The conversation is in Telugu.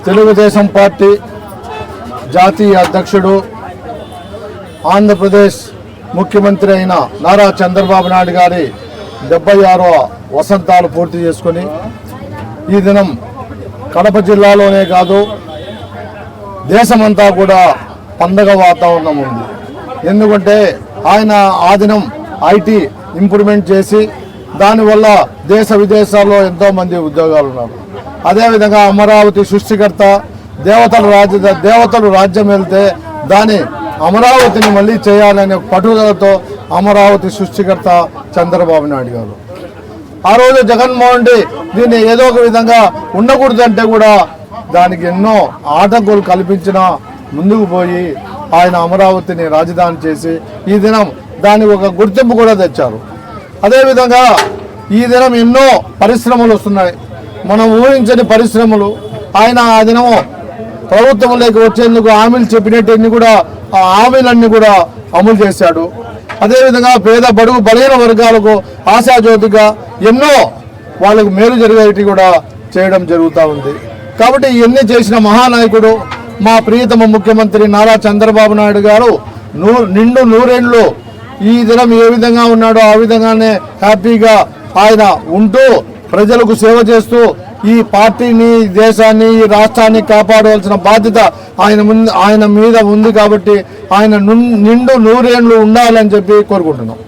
తెలుగుదేశం పార్టీ జాతీయ అధ్యక్షుడు ఆంధ్రప్రదేశ్ ముఖ్యమంత్రి అయిన నారా చంద్రబాబు నాయుడు గారి 76వ వసంతాలు పూర్తి చేసుకొని ఈ దినం కడప జిల్లాలోనే కాదు దేశమంతా కూడా పండగ వాతావరణం ఉంది. ఎందుకంటే ఆయన ఆ దినం ఐటీ ఇంప్రూవ్మెంట్ చేసి దానివల్ల దేశ విదేశాల్లో ఎంతోమంది ఉద్యోగాలు ఉన్నారు. అదేవిధంగా అమరావతి సృష్టికర్త దేవతలు రాజ్యం వెళ్తే దాని అమరావతిని మళ్ళీ చేయాలనే పట్టుదలతో అమరావతి సృష్టికర్త చంద్రబాబు నాయుడు గారు. ఆ రోజు జగన్మోహన్ రెడ్డి దీన్ని ఏదో ఒక విధంగా ఉండకూడదంటే కూడా దానికి ఎన్నో ఆటంకులు కల్పించిన ముందుకు పోయి ఆయన అమరావతిని రాజధాని చేసి ఈ దినం దానికి ఒక గుర్తింపు కూడా తెచ్చారు. అదేవిధంగా ఈ దినం ఎన్నో పరిశ్రమలు వస్తున్నాయి, మనం ఊహించని పరిశ్రమలు. ఆయన ఆ దినము ప్రభుత్వంలోకి వచ్చేందుకు హామీలు చెప్పినట్టుని కూడా ఆ హామీలన్నీ కూడా అమలు చేశాడు. అదేవిధంగా పేద బడుగు బలహీన వర్గాలకు ఆశాజ్యోతిగా ఎన్నో వాళ్ళకు మేలు జరిగేటి కూడా చేయడం జరుగుతూ ఉంది. కాబట్టి ఇవన్నీ చేసిన మహానాయకుడు మా ప్రియతమ ముఖ్యమంత్రి నారా చంద్రబాబు నాయుడు గారు నిండు నూరేళ్లు ఈ దినం ఏ విధంగా ఉన్నాడో ఆ విధంగానే హ్యాపీగా ఆయన ఉంటూ ప్రజలకు సేవ చేస్తూ ఈ పార్టీని, దేశాన్ని, ఈ రాష్ట్రాన్ని కాపాడవలసిన బాధ్యత ఆయన మీద ఉంది. కాబట్టి ఆయన నిండు నూరేళ్లు ఉండాలని చెప్పి కోరుకుంటున్నాం.